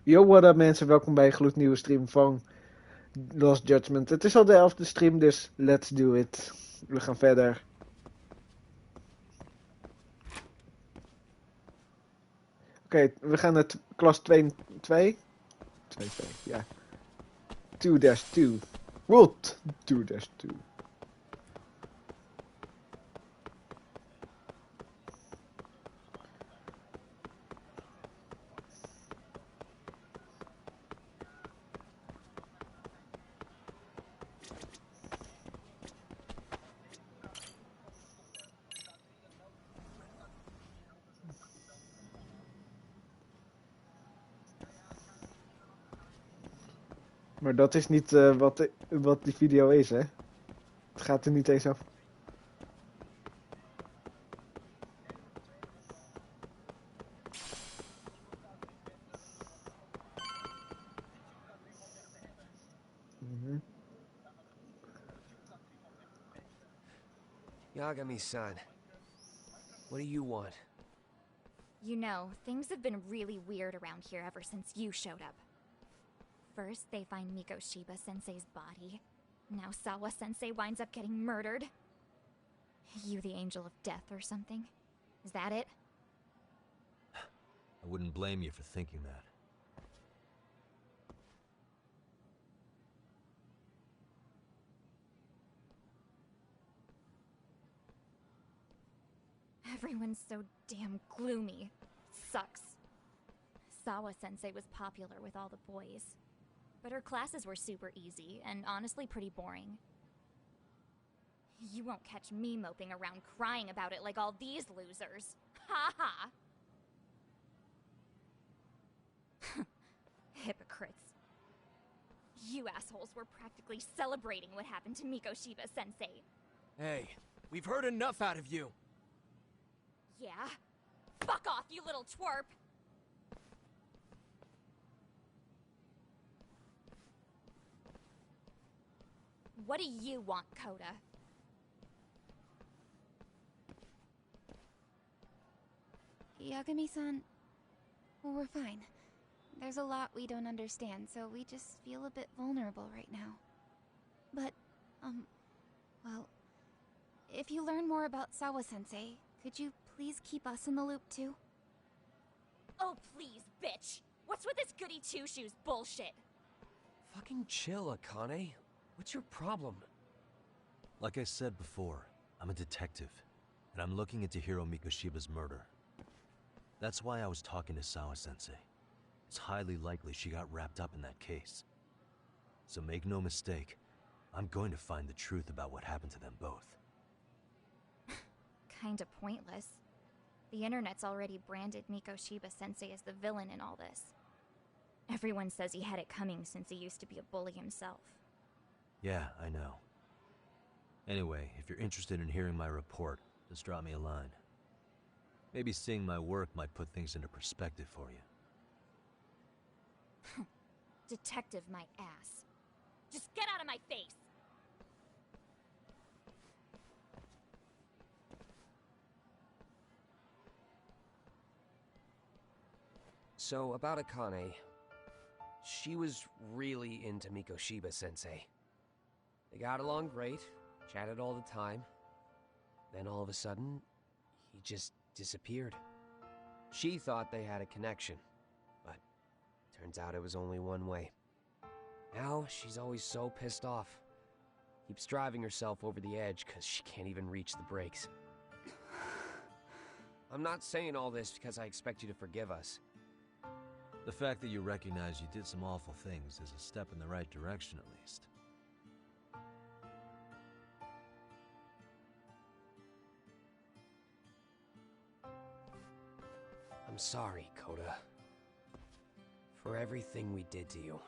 Yo, what up mensen, welkom bij een gloednieuwe stream van Lost Judgment. Het is al de 11e stream, dus let's do it. We gaan verder. Oké, we gaan naar klas 2, 2? 2, 2, ja. 2-2. World 2-2. Maar dat is niet wat die video is, hè? Het gaat er niet eens over. Yagami-san, what do you want? You know, things have been really weird around here ever since you showed up. First, they find Mikoshiba-sensei's body. Now Sawa-sensei winds up getting murdered. You the angel of death or something? Is that it? I wouldn't blame you for thinking that. Everyone's so damn gloomy. Sucks. Sawa-sensei was popular with all the boys. But her classes were super easy, and honestly pretty boring. You won't catch me moping around crying about it like all these losers. Ha ha! Hypocrites. You assholes were practically celebrating what happened to Mikoshiba-sensei. Hey, we've heard enough out of you. Yeah? Fuck off, you little twerp! What do you want, Coda? Yagami-san, well, we're fine. There's a lot we don't understand, so we just feel a bit vulnerable right now. But, well, if you learn more about Sawa-sensei, could you please keep us in the loop too? Oh, please, bitch! What's with this goody two-shoes bullshit? Fucking chill, Akane. What's your problem? Like I said before, I'm a detective, and I'm looking into Hiro Mikoshiba's murder. That's why I was talking to Sawa-sensei. It's highly likely she got wrapped up in that case. So make no mistake, I'm going to find the truth about what happened to them both. Kinda pointless. The internet's already branded Mikoshiba-sensei as the villain in all this. Everyone says he had it coming since he used to be a bully himself. Yeah, I know. Anyway, if you're interested in hearing my report, just drop me a line. Maybe seeing my work might put things into perspective for you. Detective my ass. Just get out of my face! So, about Akane. She was really into Mikoshiba-sensei. They got along great, chatted all the time. Then all of a sudden, he just disappeared. She thought they had a connection, but turns out it was only one way. Now she's always so pissed off. Keeps driving herself over the edge because she can't even reach the brakes. I'm not saying all this because I expect you to forgive us. The fact that you recognize you did some awful things is a step in the right direction, at least. I'm sorry, Coda. For everything we did to you.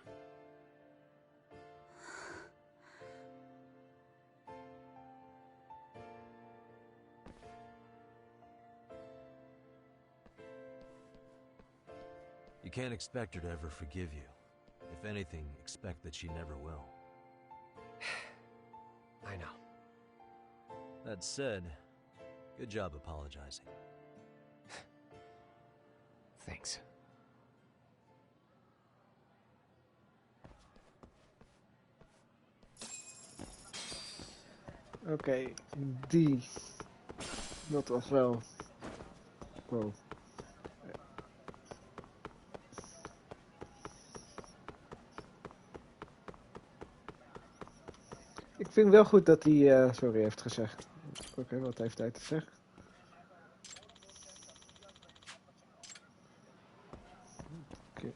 You can't expect her to ever forgive you. If anything, expect that she never will. I know. That said, good job apologizing. Thanks. Oké, die. Dat was wel... Wow. Ik vind wel goed dat hij sorry heeft gezegd. Oké, wat heeft hij te zeggen? Oké.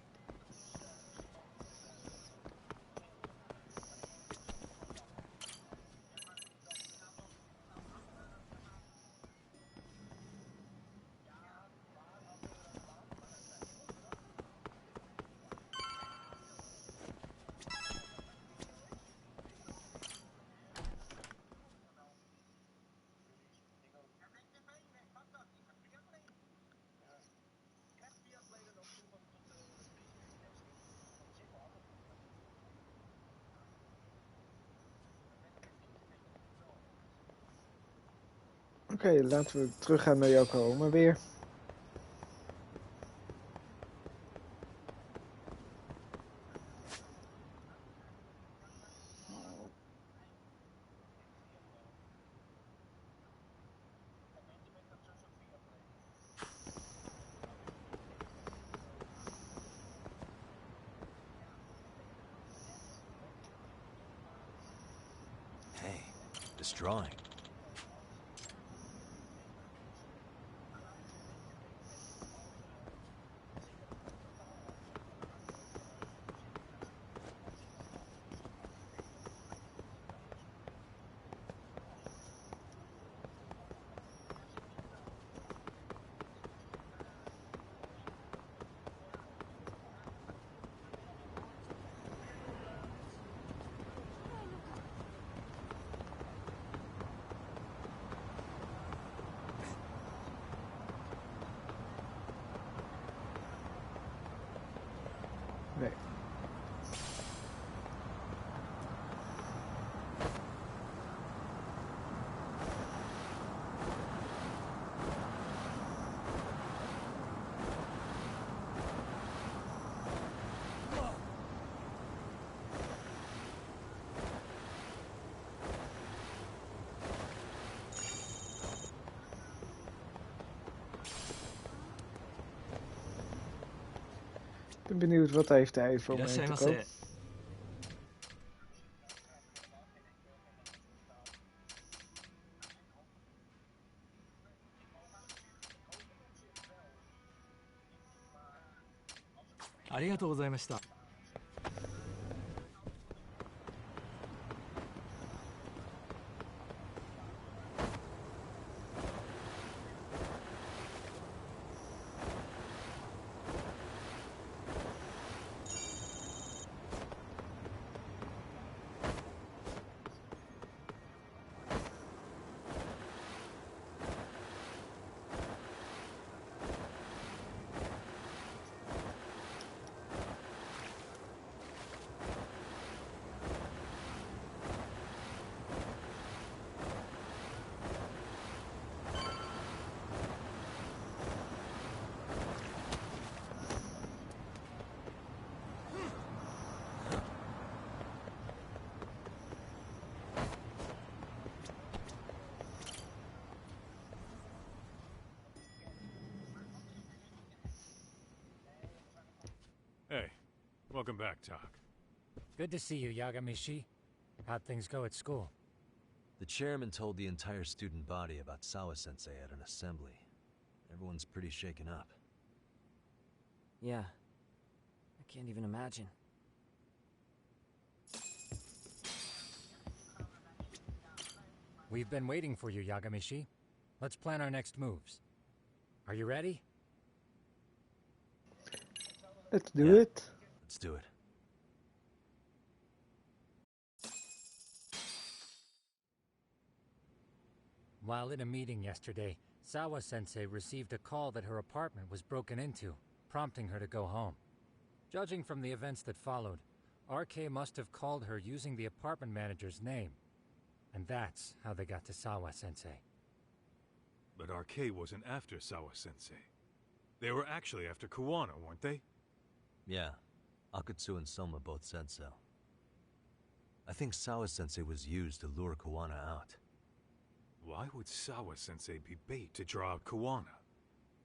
Oké, laten we teruggaan naar Yokohama weer. Hey, this drawing. Nee. Ik ben benieuwd wat heeft hij voor mij te koop. ありがとうございました。Hey, welcome back, Tak. Good to see you, Yagamishi. How'd things go at school? The chairman told the entire student body about Sawa-sensei at an assembly. Everyone's pretty shaken up. Yeah. I can't even imagine. We've been waiting for you, Yagamishi. Let's plan our next moves. Are you ready? Let's do it. Let's do it. While in a meeting yesterday, Sawa-sensei received a call that her apartment was broken into, prompting her to go home. Judging from the events that followed, RK must have called her using the apartment manager's name. And that's how they got to Sawa-sensei. But RK wasn't after Sawa-sensei. They were actually after Kuwana, weren't they? Yeah, Akutsu and Soma both said so. I think Sawa-sensei was used to lure Kuwana out. Why would Sawa-sensei be bait to draw out Kuwana?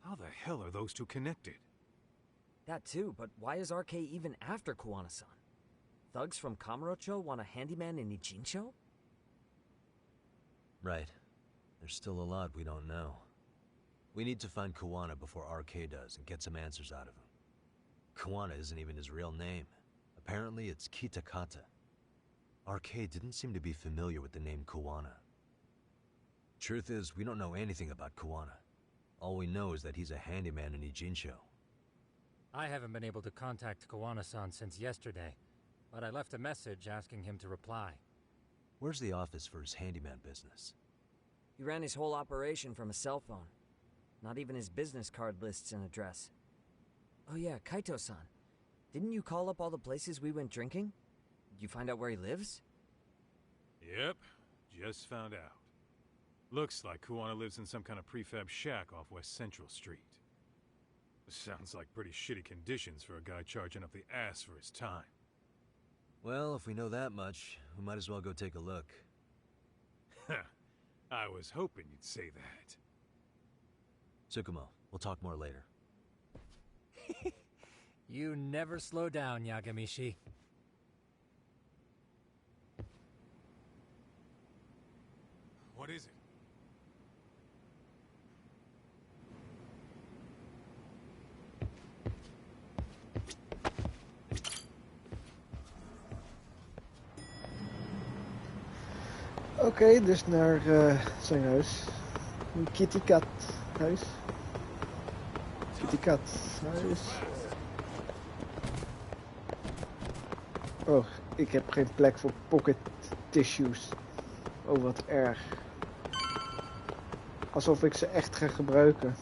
How the hell are those two connected? That too, but why is RK even after Kuwana-san? Thugs from Kamurocho want a handyman in Ijincho? Right. There's still a lot we don't know. We need to find Kuwana before RK does and get some answers out of him. Kuwana isn't even his real name. Apparently it's Kitakata. RK didn't seem to be familiar with the name Kuwana. Truth is, we don't know anything about Kuwana. All we know is that he's a handyman in Ijincho. I haven't been able to contact Kawana-san since yesterday, but I left a message asking him to reply. Where's the office for his handyman business? He ran his whole operation from a cell phone. Not even his business card lists an address. Oh yeah, Kaito-san. Didn't you call up all the places we went drinking? Did you find out where he lives? Yep, just found out. Looks like Kuwana lives in some kind of prefab shack off West Central Street. Sounds like pretty shitty conditions for a guy charging up the ass for his time. Well, if we know that much, we might as well go take a look. I was hoping you'd say that. Tsukumo, we'll talk more later. You never slow down, Yagamishi. What is it? Oké, dus naar zijn huis. Een Kitty Cat huis. Kitty Cat huis. Oh, ik heb geen plek voor pocket tissues. Oh, wat erg. Alsof ik ze echt ga gebruiken.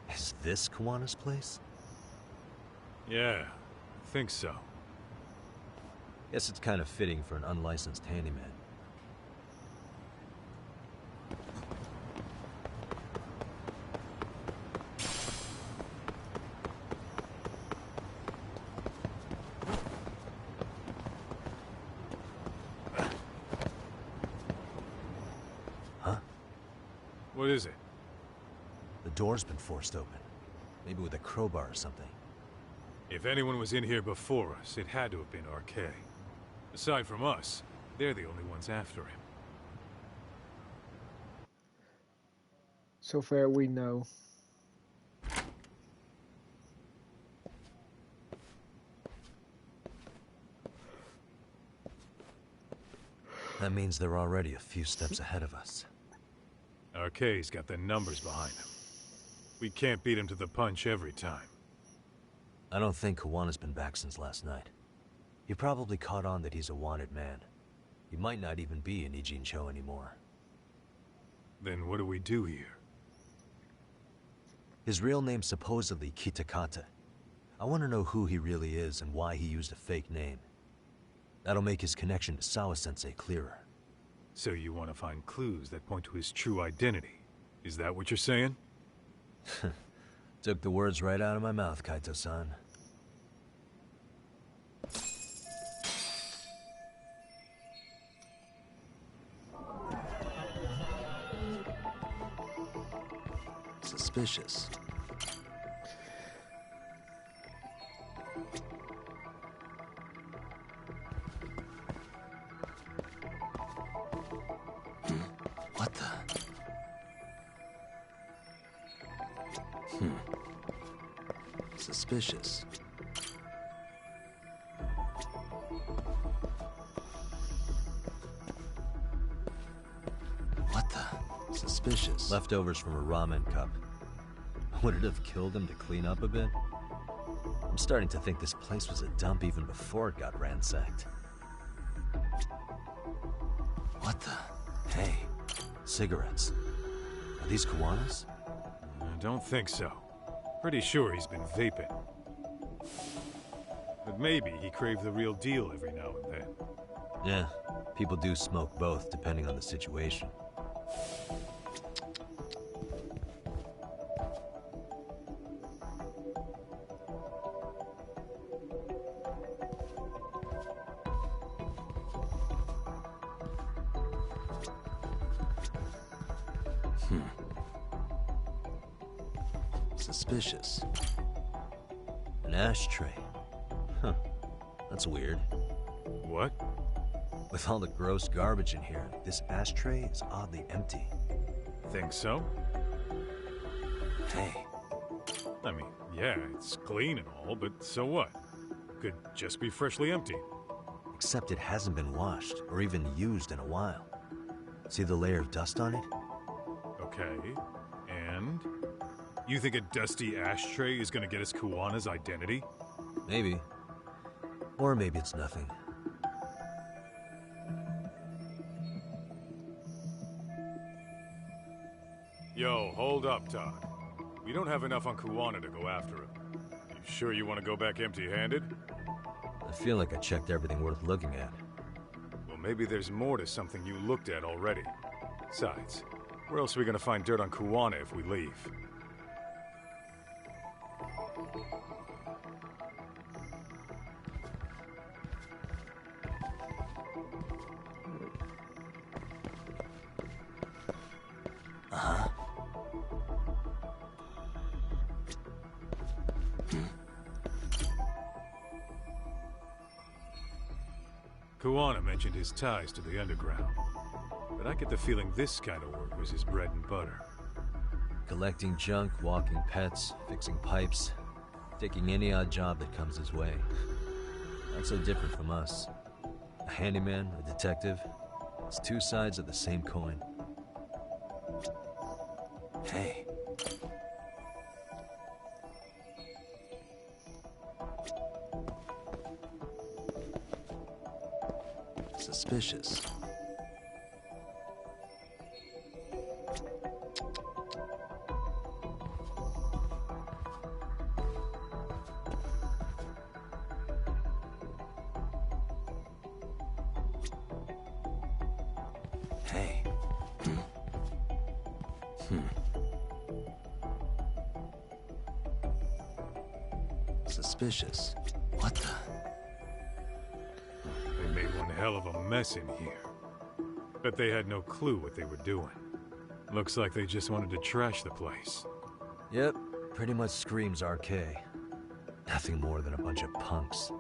Is this Kawana's place? Yeah, I think so. Guess it's kind of fitting for an unlicensed handyman. Huh? What is it? The door's been forced open. Maybe with a crowbar or something. If anyone was in here before us, it had to have been RK. Aside from us, they're the only ones after him. So far we know. That means they're already a few steps ahead of us. RK's got the numbers behind him. We can't beat him to the punch every time. I don't think Kawana's been back since last night. He probably caught on that he's a wanted man. He might not even be in Ijincho anymore. Then what do we do here? His real name's supposedly Kitakata. I want to know who he really is and why he used a fake name. That'll make his connection to Sawa-sensei clearer. So you want to find clues that point to his true identity? Is that what you're saying? Took the words right out of my mouth, Kaito-san. Suspicious. What the? Suspicious. What the? Suspicious. Leftovers from a ramen cup. Would it have killed him to clean up a bit? I'm starting to think this place was a dump even before it got ransacked. What the? Hey, cigarettes. Are these Kawana's? I don't think so. Pretty sure he's been vaping. But maybe he craved the real deal every now and then. Yeah, people do smoke both depending on the situation. Suspicious. An ashtray. Huh. That's weird. What? With all the gross garbage in here, this ashtray is oddly empty. Think so? Hey, I mean, yeah, it's clean and all, but so what? Could just be freshly empty. except it hasn't been washed or even used in a while. See the layer of dust on it? Okay, and? You think a dusty ashtray is gonna get us Kuwana's identity? Maybe. Or maybe it's nothing. Yo, hold up, Todd. We don't have enough on Kuwana to go after him. You sure you want to go back empty-handed? I feel like I checked everything worth looking at. Well, maybe there's more to something you looked at already. Besides, where else are we gonna find dirt on Kuwana if we leave? Kuwana mentioned his ties to the underground, but I get the feeling this kind of work was his bread and butter. Collecting junk, walking pets, fixing pipes, taking any odd job that comes his way. Not so different from us. A handyman, a detective. It's two sides of the same coin. Hey. Suspicious. Hey. Suspicious. What the? They made one hell of a mess in here. Bet they had no clue what they were doing. Looks like they just wanted to trash the place. Yep, pretty much screams RK. Nothing more than a bunch of punks.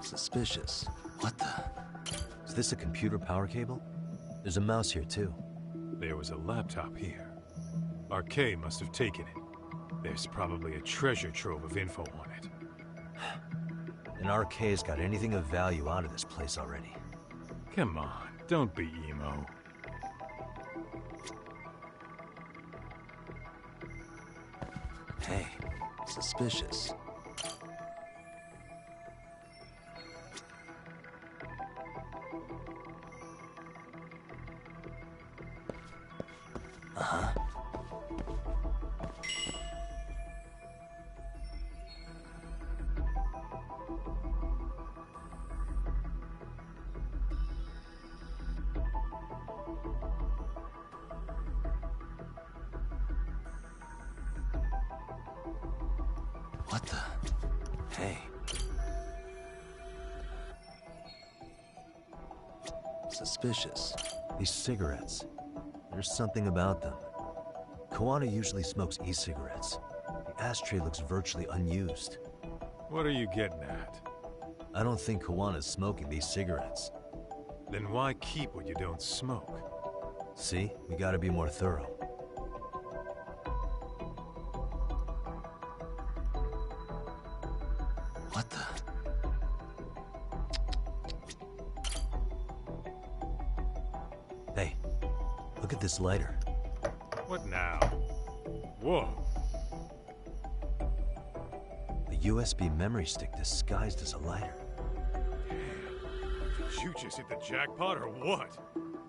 Suspicious. What the? Is this a computer power cable? There's a mouse here too. There was a laptop here. RK must have taken it. There's probably a treasure trove of info on it. And RK's got anything of value out of this place already. Come on, don't be emo. Hey, suspicious. Uh-huh. What the? Hey. Suspicious. These cigarettes. There's something about them. Kuwana usually smokes e-cigarettes. The ashtray looks virtually unused. What are you getting at? I don't think Kuwana's smoking these cigarettes. Then why keep what you don't smoke? See? We gotta be more thorough. What the? Hey, look at this lighter. What now? Whoa. A USB memory stick disguised as a lighter. Did you just hit the jackpot or what?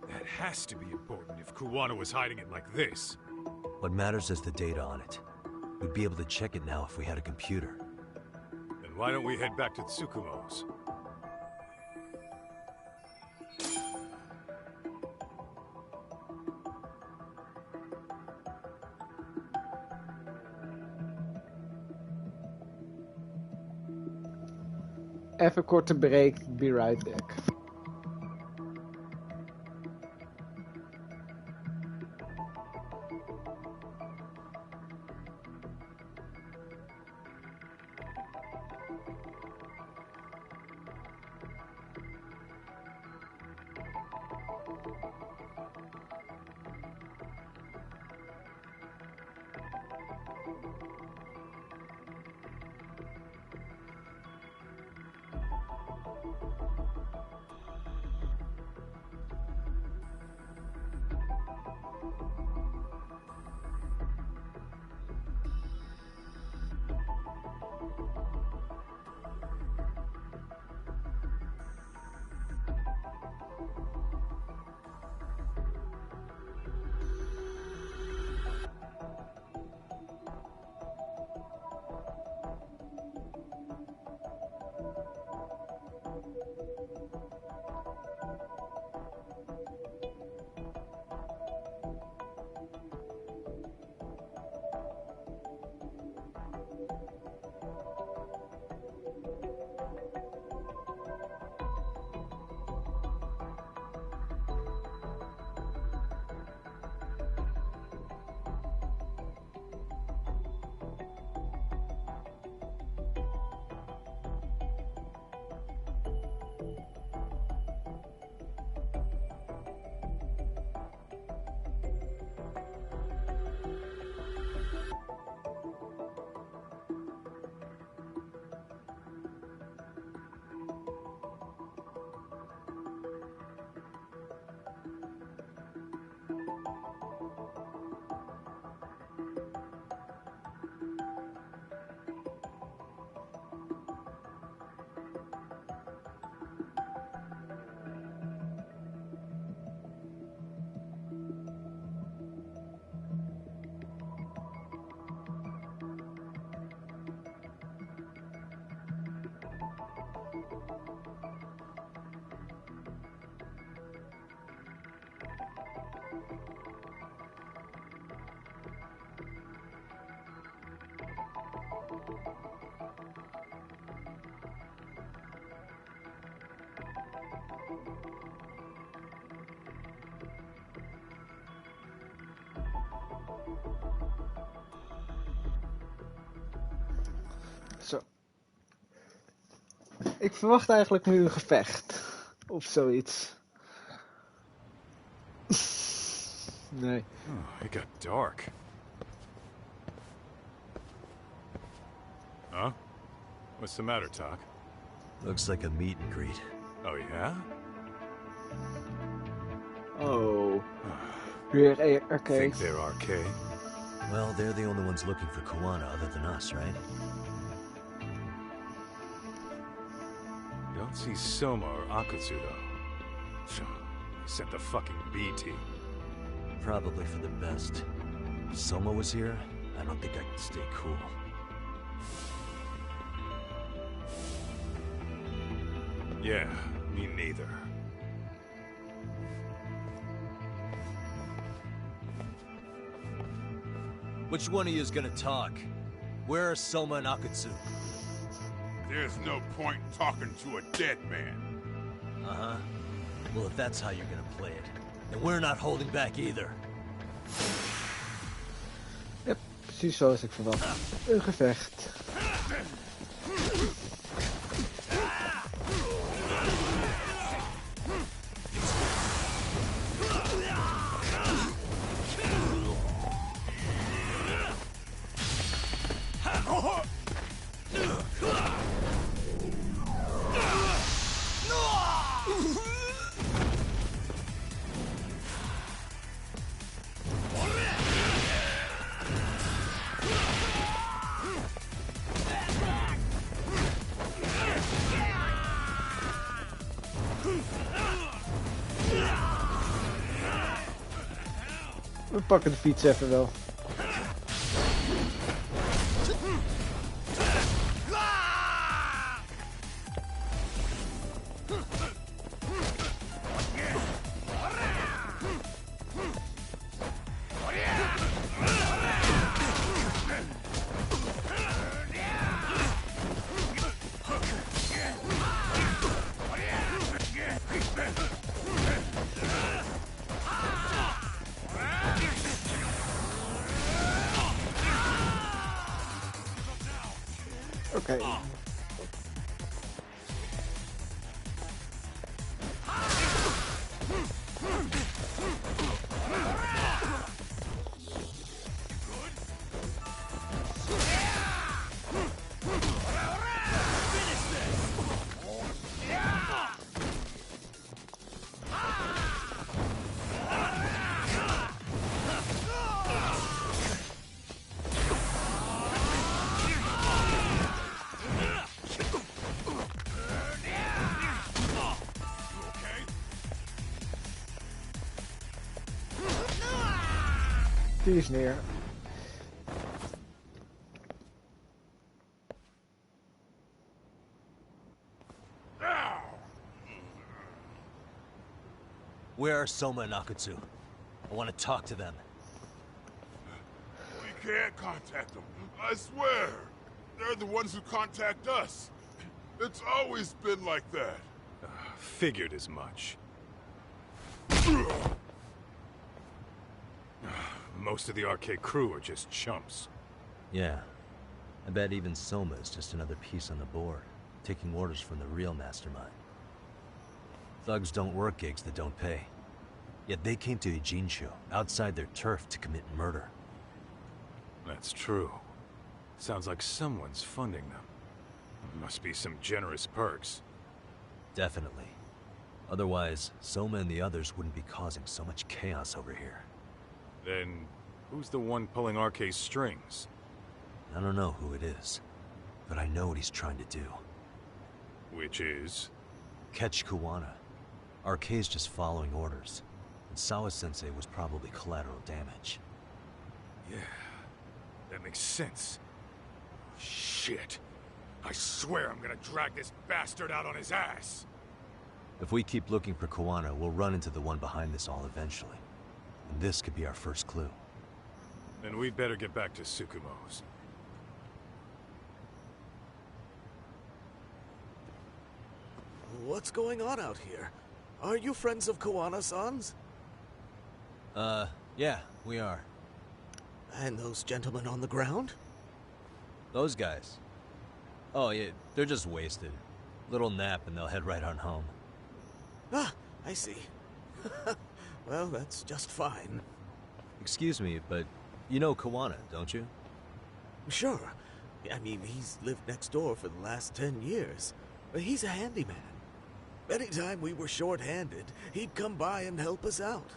That has to be important if Kuwana was hiding it like this. What matters is the data on it. We'd be able to check it now if we had a computer. Then why don't we head back to Tsukumo's? Even korte break, be right back. Zo. Ik verwacht eigenlijk nu een gevecht. Of zoiets. Nee. Oh, it got dark. Huh? What's the matter, Talk? Looks like a meet and greet. Oh, yeah? Oh. Weer arcade. Think they're RK? Well, they're the only ones looking for Koana other than us, right? Don't see Soma or Akutsu, though. They sent the fucking B team. Probably for the best. If Soma was here, I don't think I could stay cool. Yeah, me neither. Which one of you is gonna talk? Where are Soma and Akutsu? There's no point in talking to a dead man. Uh-huh. Well, if that's how you're gonna play it, then we're not holding back either. Yep, precies zoals ik verwacht. Een gevecht. We pakken de fiets even wel. Oké. Die is neer. Where are Soma and Akutsu? I want to talk to them. We can't contact them. I swear. They're the ones who contact us. It's always been like that. Figured as much. Most of the arcade crew are just chumps. Yeah. I bet even Soma is just another piece on the board, taking orders from the real mastermind. Thugs don't work gigs that don't pay. Yet they came to Ijincho, outside their turf, to commit murder. That's true. Sounds like someone's funding them. Must be some generous perks. Definitely. Otherwise, Soma and the others wouldn't be causing so much chaos over here. Then, who's the one pulling RK's strings? I don't know who it is, but I know what he's trying to do. Which is? Catch Kuwana. RK's just following orders, and Sawa-sensei was probably collateral damage. Yeah, that makes sense. Shit. I swear I'm gonna drag this bastard out on his ass! If we keep looking for Kuwana, we'll run into the one behind this all eventually. And this could be our first clue. Then we'd better get back to Tsukumo's. What's going on out here? Are you friends of Kuwana-san's? Yeah, we are. And those gentlemen on the ground? Those guys? Oh, yeah, they're just wasted. Little nap and they'll head right on home. Ah, I see. Well, that's just fine. Excuse me, but you know Kuwana, don't you? Sure. I mean, he's lived next door for the last 10 years. He's a handyman. Anytime we were short-handed, he'd come by and help us out.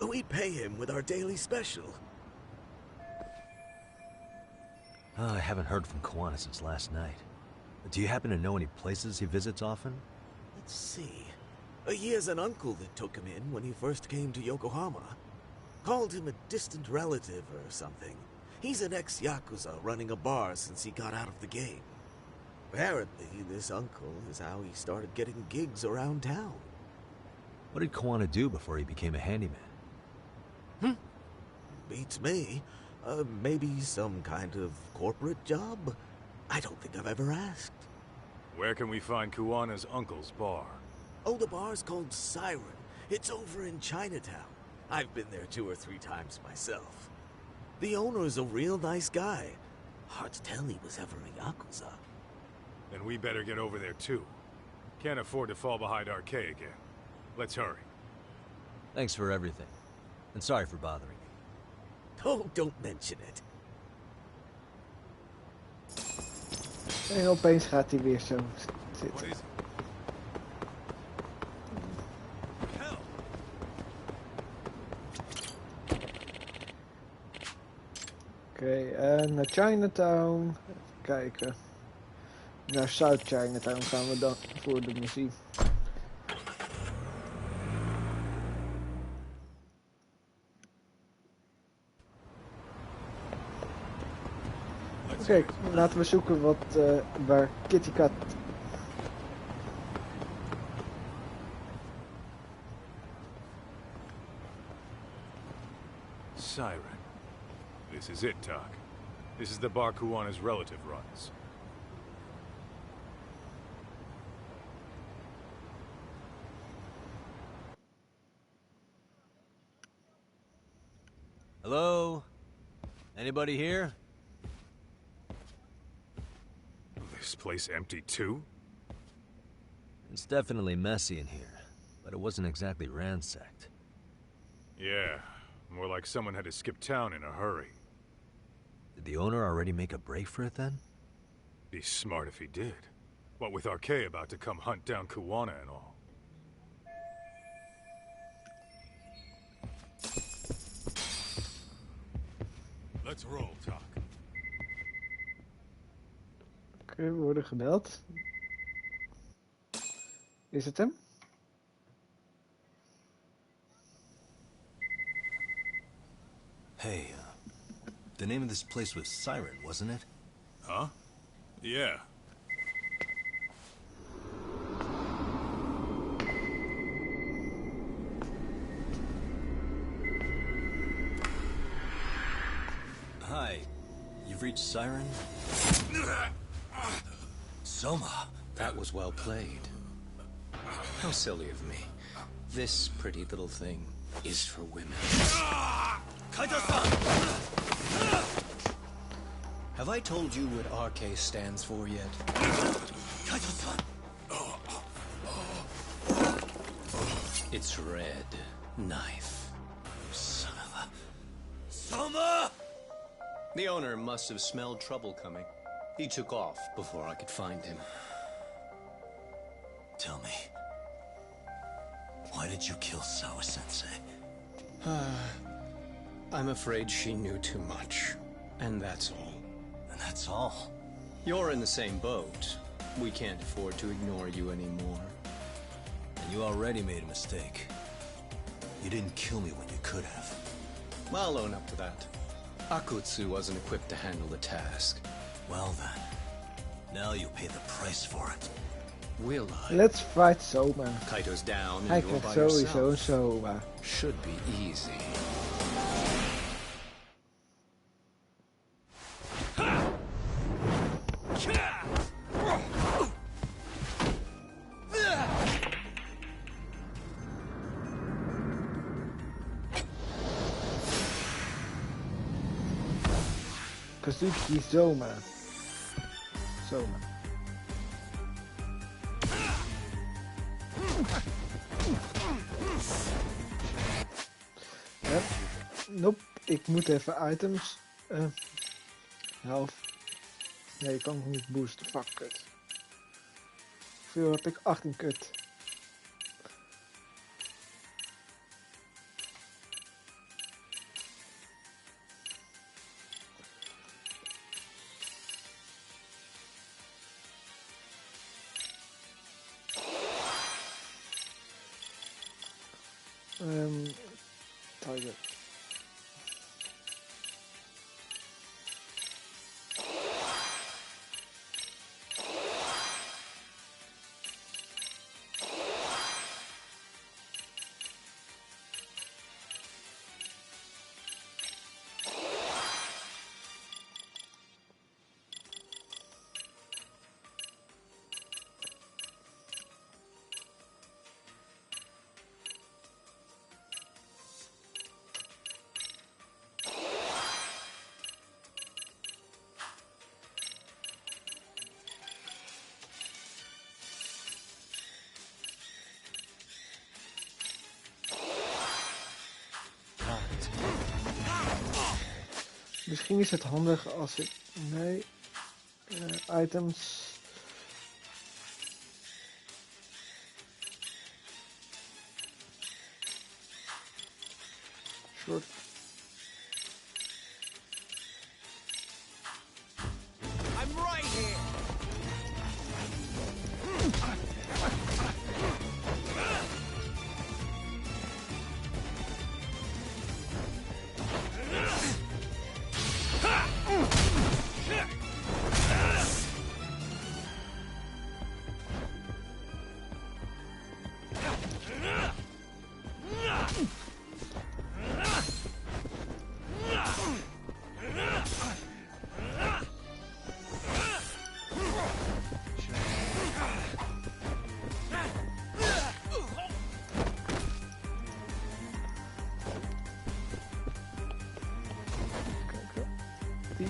We'd pay him with our daily special. I haven't heard from Kuwana since last night. Do you happen to know any places he visits often? Let's see. He has an uncle that took him in when he first came to Yokohama. Called him a distant relative or something. He's an ex-Yakuza running a bar since he got out of the game. Apparently, this uncle is how he started getting gigs around town. What did Kuwana do before he became a handyman? Beats me. Maybe some kind of corporate job? I don't think I've ever asked. Where can we find Kuwana's uncle's bar? Oh, the bar's called Siren. It's over in Chinatown. I've been there 2 or 3 times myself. The owner's a real nice guy. Hard to tell he was ever a Yakuza. Then we better get over there too. Can't afford to fall behind RK again. Let's hurry. Thanks for everything. And sorry for bothering you. Oh, don't mention it. En opeens gaat hij weer zo zitten. Oké, en naar Chinatown. Even kijken. Naar South Chinatown gaan we dan voor de missie. Oké, laten we zoeken waar Kitty Cat... Siren. This is it, Doc. This is the bar Kuwana's relative runs. Hello? Anybody here? This place empty too? It's definitely messy in here, but it wasn't exactly ransacked. Yeah, more like someone had to skip town in a hurry. Did the owner already make a break for it then? Be smart if he did. What with RK about to come hunt down Kuwana and all. Let's roll, Talk. Oké, we worden gebeld. Is het hem? Hey, the name of this place was Siren, wasn't it? Huh? Yeah. Hi, you've reached Siren? Soma! That was well played. How silly of me. This pretty little thing is for women. Kaito-san! Have I told you what RK stands for yet? Kaito-san! It's red knife. Son of a... Soma! The owner must have smelled trouble coming. He took off before I could find him. Tell me, why did you kill Sawa-sensei? I'm afraid she knew too much. And that's all. And that's all? You're in the same boat. We can't afford to ignore you anymore. And you already made a mistake. You didn't kill me when you could have. I'll own up to that. Akutsu wasn't equipped to handle the task. Well then, now you'll pay the price for it. Will I? Let's fight Soma. Kaito's down Hij and you're krijgt by sowieso yourself. Soma. Should be easy. Kazuki Soma. Soma. Ja. Nope, ik moet even items. Half. Nee, ik kan nog niet boosten. Fuck, kut. Hoeveel heb ik? 18 kut. Target. Misschien is het handig als ik... Nee. Items. Short. I'm right here. Die.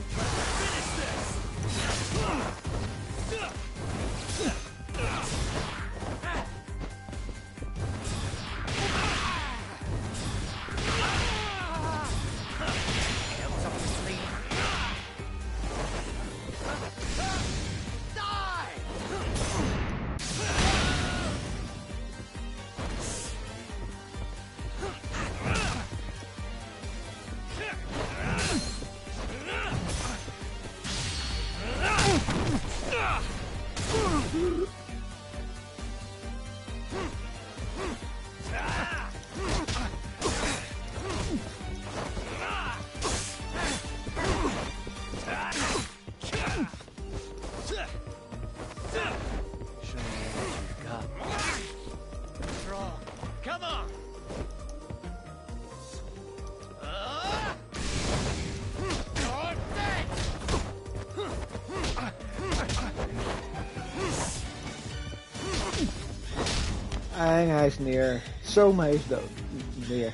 En hij is neer. Zo, maar hij is dood. Neer.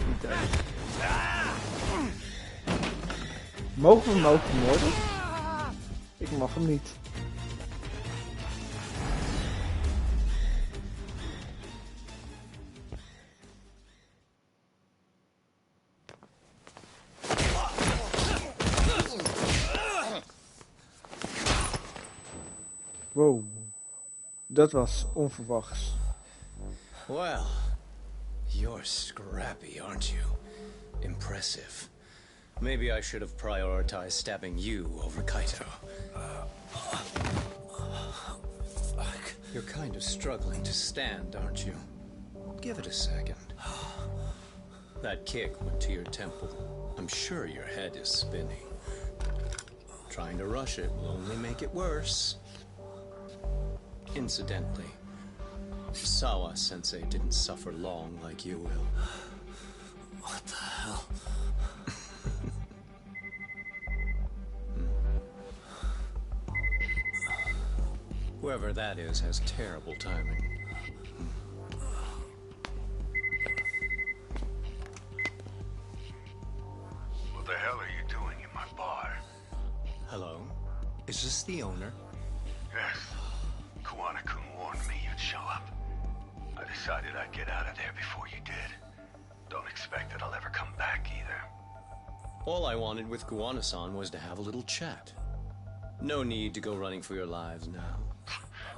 Niet dood. Mogen we hem ook vermoorden? Ik mag hem niet. Wow. Dat was onverwachts. Well, you're scrappy, aren't you? Impressive. Maybe I should have prioritized stabbing you over Kaito. You're kind of struggling to stand, aren't you? Give it a second. That kick went to your temple. I'm sure your head is spinning. Trying to rush it will only make it worse. Incidentally, Sawa-sensei didn't suffer long like you will. What the hell? Whoever that is has terrible timing. What the hell are you doing in my bar? Hello? Is this the owner? Yes. Kuwana-kun warned me you'd show up. I decided I'd get out of there before you did. Don't expect that I'll ever come back either. All I wanted with Kuwana-san was to have a little chat. No need to go running for your lives now.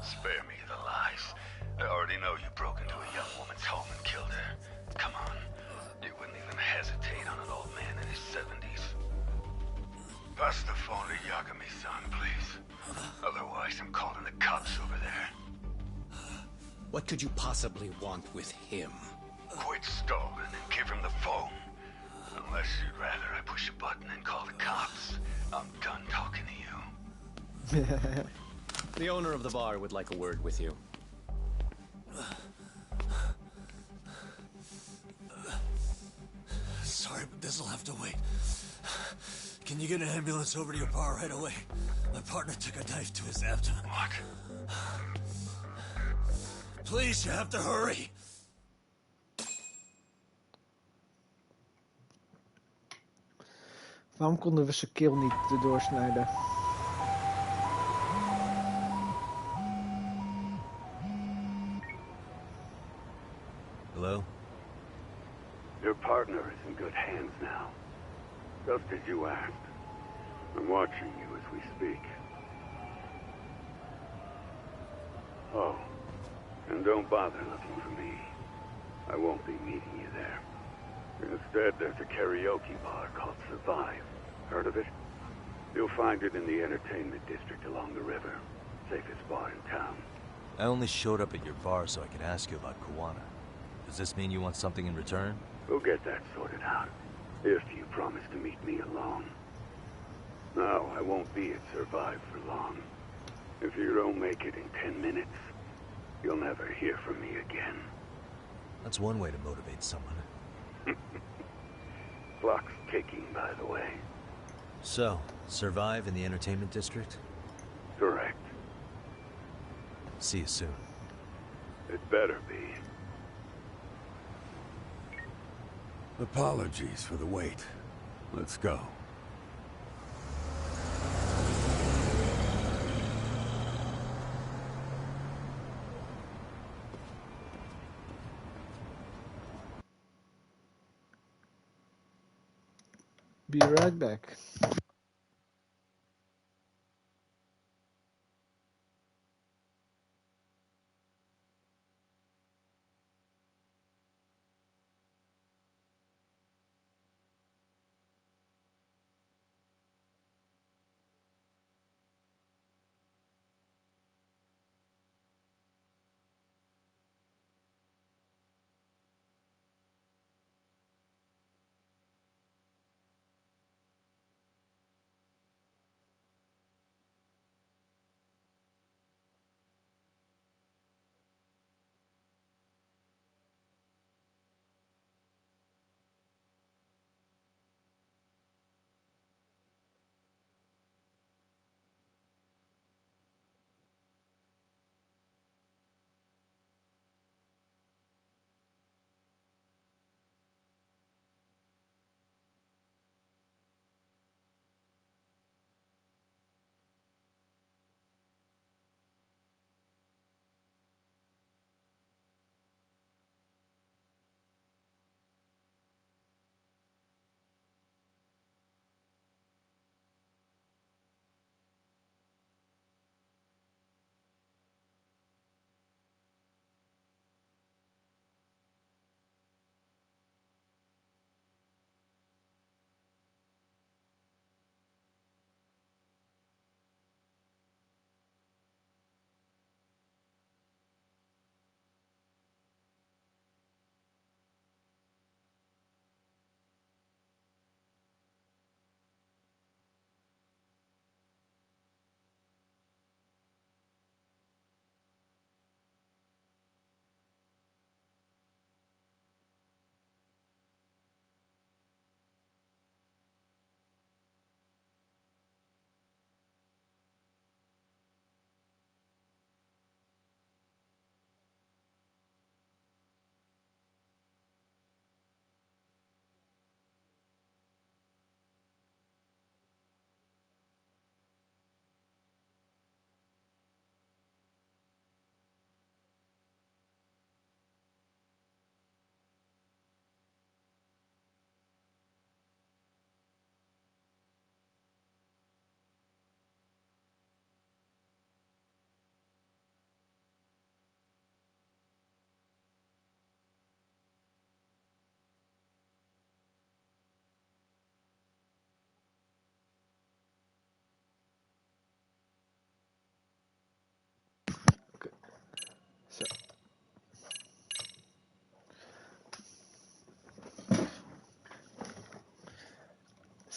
Spare me the lies. I already know you broke into a young woman's home and killed her. Come on. You wouldn't even hesitate on an old man in his 70s. Pass the phone to Yagami-san, please. Otherwise, I'm calling the cops over there. What could you possibly want with him? Quit stalling and give him the phone. Unless you'd rather I push a button and call the cops. I'm done talking to you. The owner of the bar would like a word with you. Sorry, but this'll have to wait. Can you get an ambulance over to your bar right away? My partner took a knife to his abdomen. What? Please, you have to hurry. Waarom konden we zijn keel niet doorsnijden? Hello? Your partner is in good hands now. Just as you asked. I'm watching you as we speak. Oh, and don't bother looking for me. I won't be meeting you there. Instead, there's a karaoke bar called Survive. Heard of it? You'll find it in the entertainment district along the river. Safest bar in town. I only showed up at your bar so I could ask you about Kuwana. Does this mean you want something in return? We'll get that sorted out. If you promise to meet me alone. No, I won't be at Survive for long. If you don't make it in 10 minutes, you'll never hear from me again. That's one way to motivate someone. Clock's ticking, by the way. So, Survive in the entertainment district? Correct. See you soon. It better be. Apologies for the wait. Let's go. Be right back.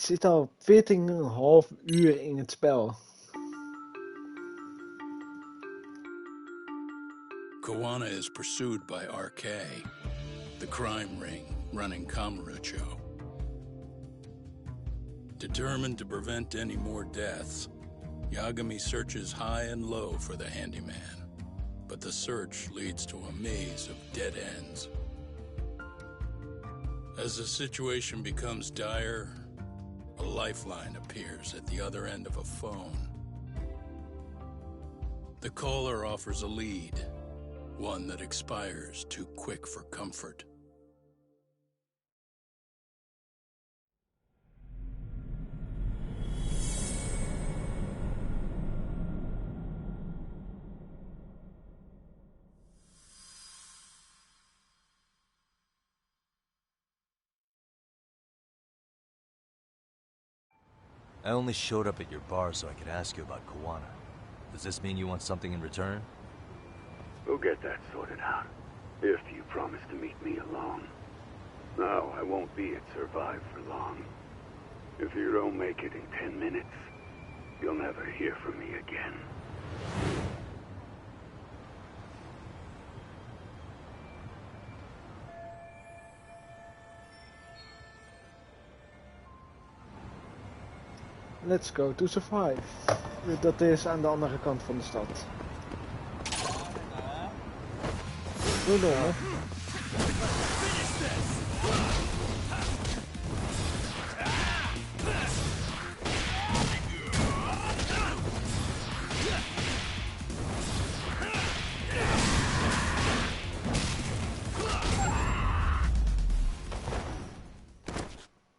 zit al 14,5 uur in het spel. Koana is pursued by RK, the crime ring running Kamurocho. Determined to prevent any more deaths, Yagami searches high and low for the handyman, but the search leads to a maze of dead ends. As the situation becomes dire, a lifeline appears at the other end of a phone. The caller offers a lead, one that expires too quick for comfort. I only showed up at your bar so I could ask you about Koana. Does this mean you want something in return? We'll get that sorted out, if you promise to meet me alone. No, I won't be at Survive for long. If you don't make it in 10 minutes, you'll never hear from me again. Let's go to Survive. Dat is aan de andere kant van de stad. Doe dan.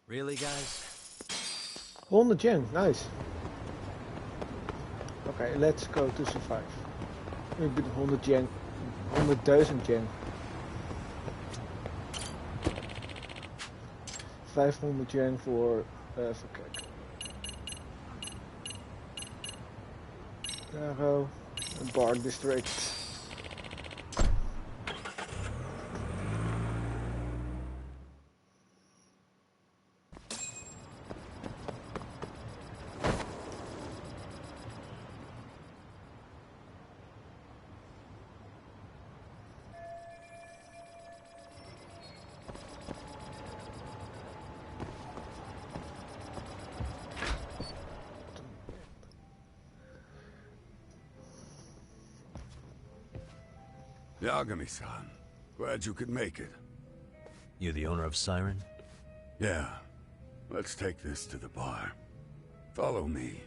Really, guys? 100 yen, nice. Okay, let's go to Survive. Ik bedoel 100 yen. 100.000 yen. 500 yen voor... even kijken. Daro. Bar District. Yagami-san, glad you could make it. You the owner of Siren? Yeah. Let's take this to the bar. Follow me.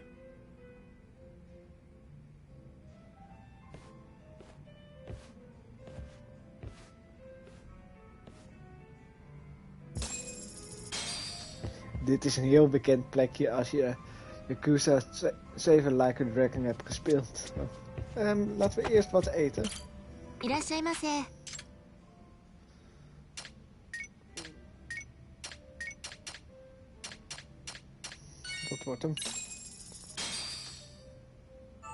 Dit is een heel bekend plekje als je Yakuza 7 Like a Dragon hebt gespeeld. Laten we eerst wat eten. Dat wordt hem.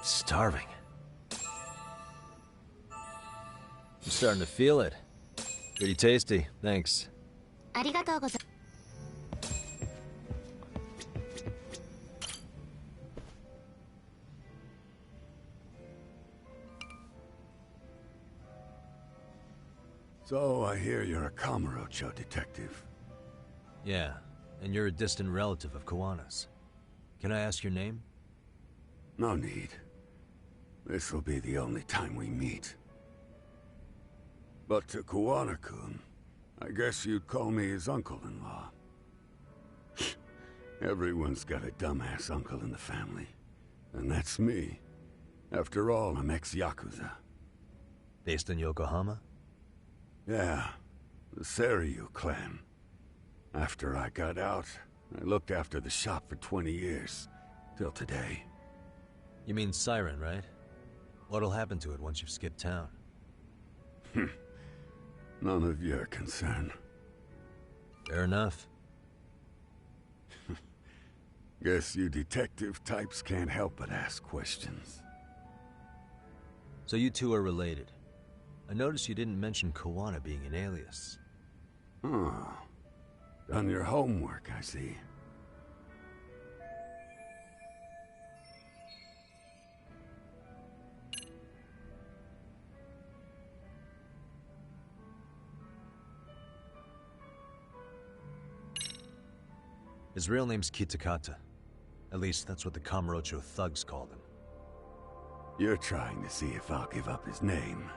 Starving. I'm starting to feel it. Pretty tasty, thanks. So, I hear you're a Kamurocho detective. Yeah, and you're a distant relative of Koana's. Can I ask your name? No need. This'll be the only time we meet. But to Koana-kun, I guess you'd call me his uncle-in-law. Everyone's got a dumbass uncle in the family. And that's me. After all, I'm ex-Yakuza. Based in Yokohama? Yeah, the Seiryu clan. After I got out, I looked after the shop for 20 years. Till today. You mean Siren, right? What'll happen to it once you've skipped town? None of your concern. Fair enough. Guess you detective types can't help but ask questions. So you two are related. I noticed you didn't mention Koana being an alias. Oh. Done your homework, I see. His real name's Kitakata. At least that's what the Kamurocho thugs called him. You're trying to see if I'll give up his name.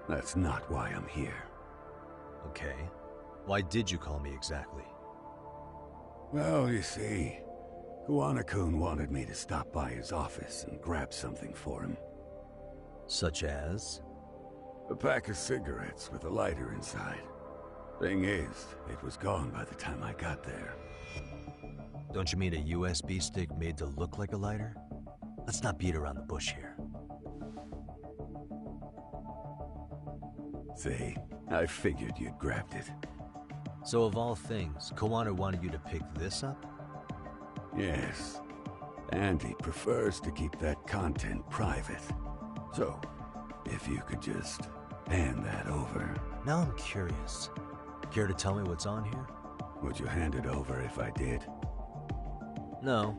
That's not why I'm here. Okay. Why did you call me exactly? Well, you see, Kuwana-kun wanted me to stop by his office and grab something for him. Such as? A pack of cigarettes with a lighter inside. Thing is, it was gone by the time I got there. Don't you mean a USB stick made to look like a lighter? Let's not beat around the bush here. See, I figured you'd grabbed it. So of all things, Kawana wanted you to pick this up? Yes. And he prefers to keep that content private. So, if you could just hand that over. Now I'm curious. Care to tell me what's on here? Would you hand it over if I did? No.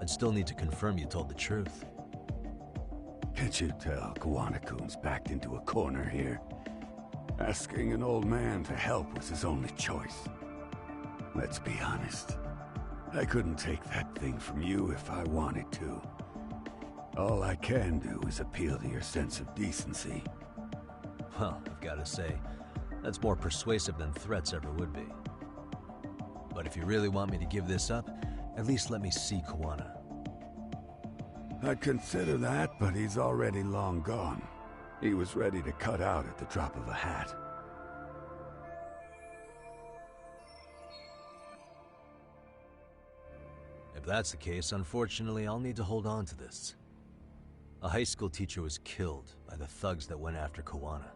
I'd still need to confirm you told the truth. Can't you tell Kuwana-kun's backed into a corner here? Asking an old man to help was his only choice. Let's be honest. I couldn't take that thing from you if I wanted to. All I can do is appeal to your sense of decency. Well, I've got to say, that's more persuasive than threats ever would be. But if you really want me to give this up, at least let me see Kawana. I'd consider that, but he's already long gone. He was ready to cut out at the drop of a hat. If that's the case, unfortunately, I'll need to hold on to this. A high school teacher was killed by the thugs that went after Kawana.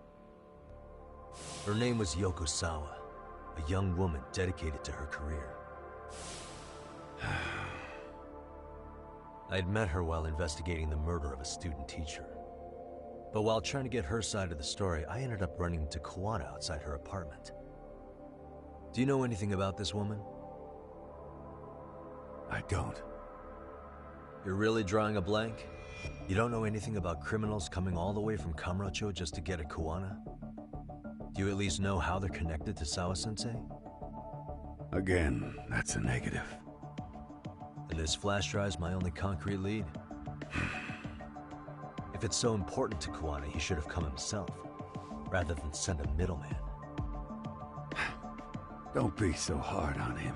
Her name was Yoko Sawa, a young woman dedicated to her career. I'd met her while investigating the murder of a student teacher. But while trying to get her side of the story, I ended up running into Kawana outside her apartment. Do you know anything about this woman? I don't. You're really drawing a blank? You don't know anything about criminals coming all the way from Kamurocho just to get at Kawana? Do you at least know how they're connected to Sawa-sensei? Again, that's a negative. And this flash drive's my only concrete lead? If it's so important to Kawana, he should have come himself, rather than send a middleman. Don't be so hard on him.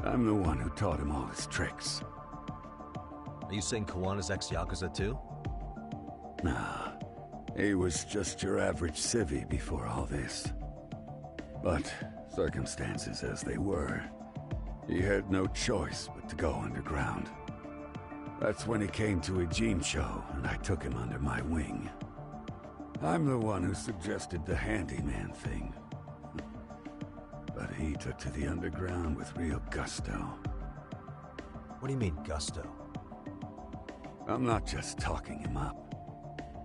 I'm the one who taught him all his tricks. Are you saying Kawana's ex-Yakuza too? Nah, he was just your average civvy before all this. But, circumstances as they were, he had no choice but to go underground. That's when he came to a Ijincho, and I took him under my wing. I'm the one who suggested the handyman thing. But he took to the underground with real gusto. What do you mean, gusto? I'm not just talking him up.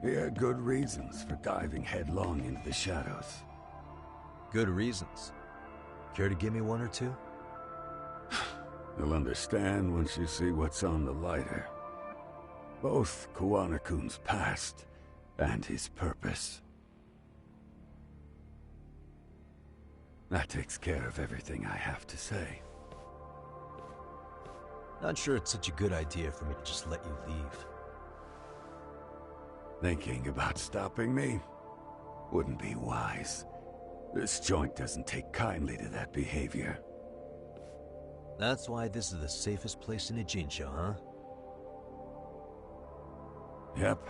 He had good reasons for diving headlong into the shadows. Good reasons? Care to give me one or two? You'll understand once you see what's on the lighter. Both Kuwana-kun's past and his purpose. That takes care of everything I have to say. Not sure it's such a good idea for me to just let you leave. Thinking about stopping me? Wouldn't be wise. This joint doesn't take kindly to that behavior. That's why this is the safest place in Ijincho, huh? Yep,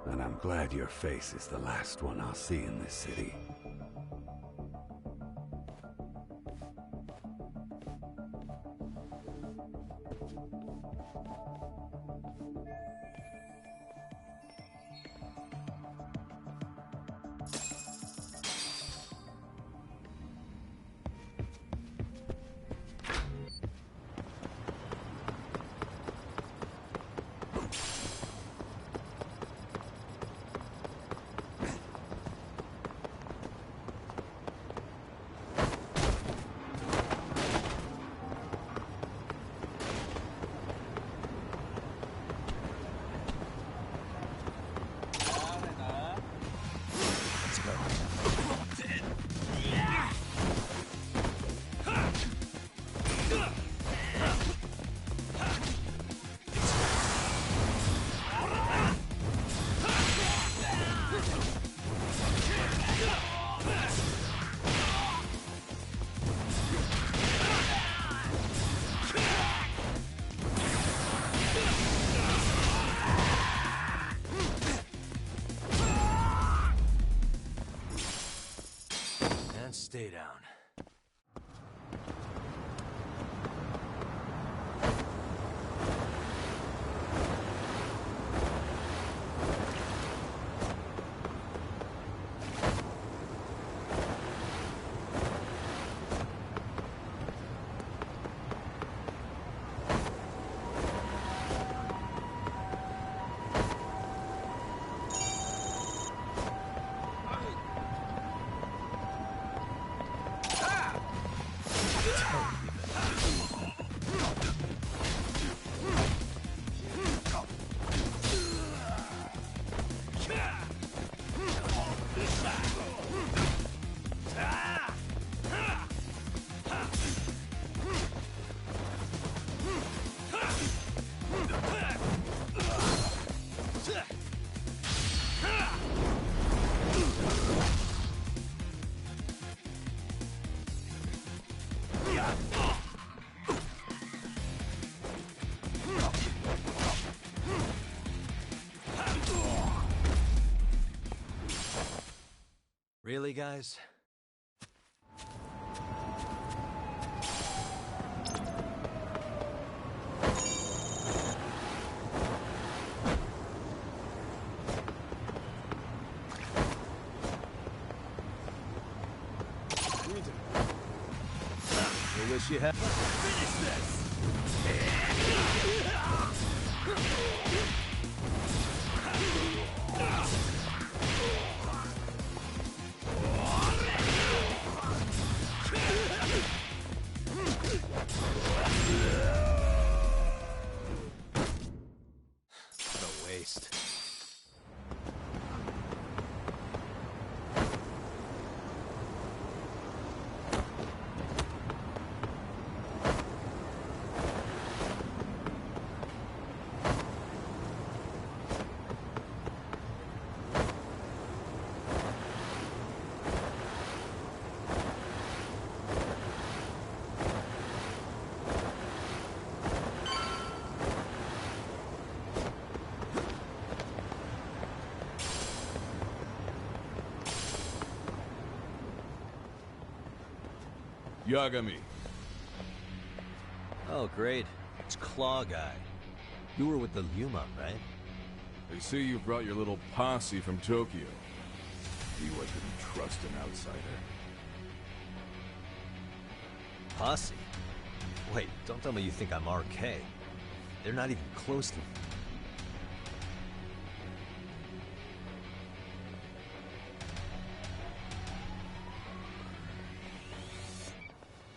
and I'm glad your face is the last one I'll see in this city. stay down. Really, guys? I wish you had. Finish this! What a waste. Yagami. Oh, great. It's Claw Guy. You were with the Yuma, right? They say you brought your little posse from Tokyo. You wouldn't trust an outsider. Posse? Wait, don't tell me you think I'm RK. They're not even close to me.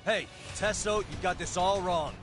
Hey, Tesso, you got this all wrong.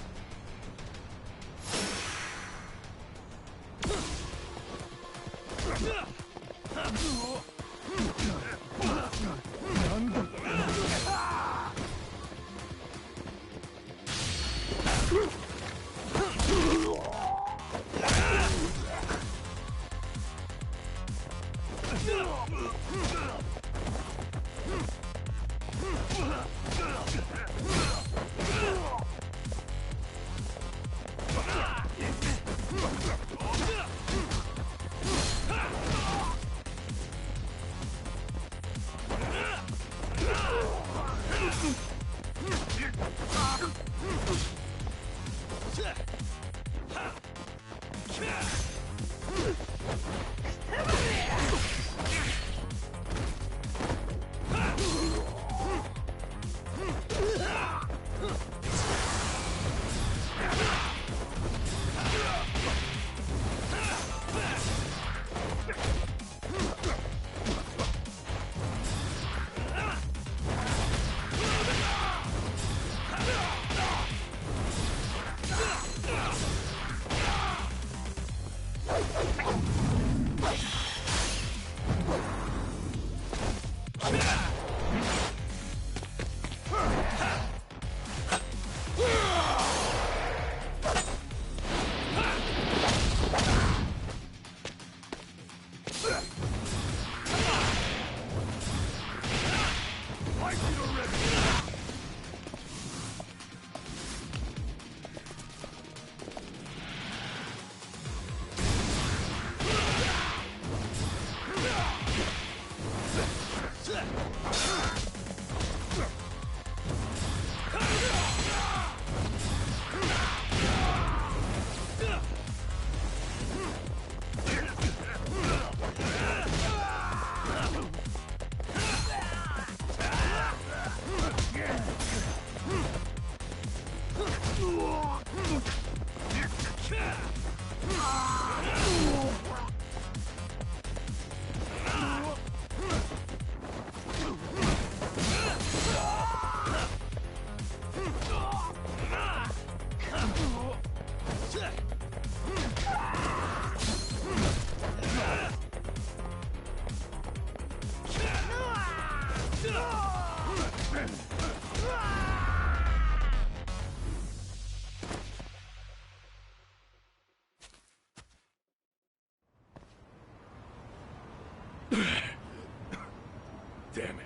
Damn it.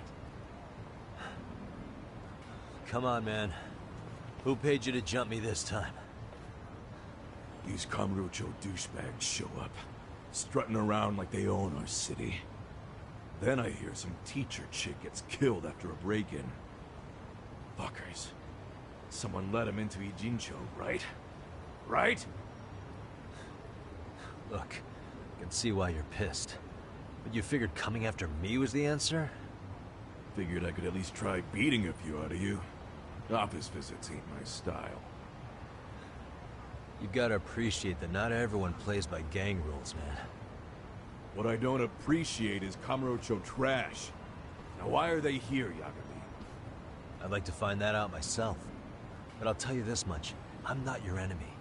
Come on, man. Who paid you to jump me this time? These Kamurocho douchebags show up, strutting around like they own our city. Then I hear some teacher chick gets killed after a break-in. Fuckers. Someone let him into Ijincho, right? Right? Look, I can see why you're pissed. But you figured coming after me was the answer? Figured I could at least try beating a few out of you. Office visits ain't my style. You gotta appreciate that not everyone plays by gang rules, man. What I don't appreciate is Kamurocho trash. Now why are they here, Yagami? I'd like to find that out myself. But I'll tell you this much, I'm not your enemy.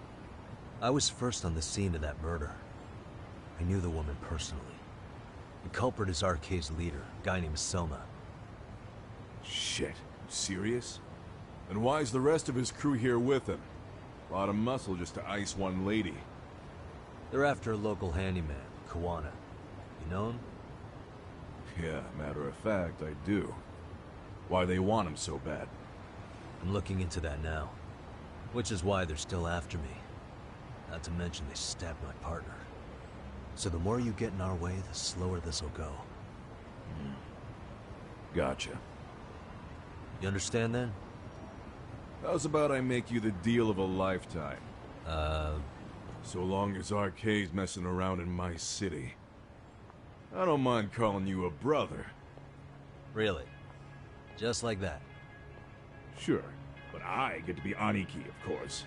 I was first on the scene of that murder. I knew the woman personally. The culprit is RK's leader, a guy named Soma. Shit, serious? Then why's the rest of his crew here with him? A lot of muscle just to ice one lady. They're after a local handyman, Kawana. You know him? Yeah, matter of fact, I do. Why they want him so bad? I'm looking into that now. Which is why they're still after me. Not to mention they stabbed my partner. So the more you get in our way, the slower this'll go. Gotcha. You understand then? How's about I make you the deal of a lifetime? So long as RK's messing around in my city. I don't mind calling you a brother. Really? Just like that? Sure, but I get to be Aniki, of course.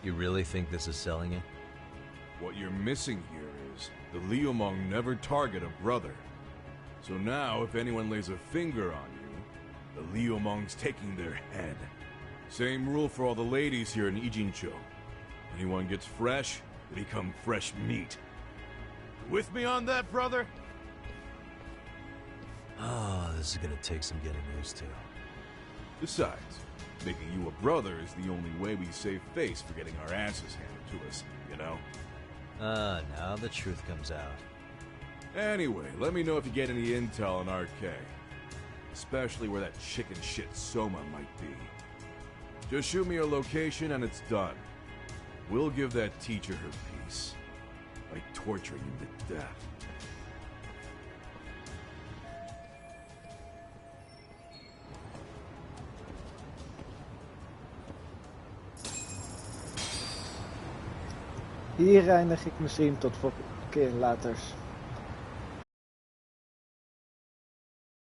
You really think this is selling it? What you're missing here is the Liumong never target a brother. So now, if anyone lays a finger on you, the Liumong's taking their head. Same rule for all the ladies here in Ijincho. Anyone gets fresh, they become fresh meat. With me on that, brother? Oh, this is gonna take some getting used to. Besides, making you a brother is the only way we save face for getting our asses handed to us, you know? Now the truth comes out. Anyway, let me know if you get any intel on RK. Especially where that chicken shit Soma might be. Just shoot me a location and it's done. We'll give that teacher her peace. By torturing him to death. Hier eindig ik mijn stream tot voor keer laters.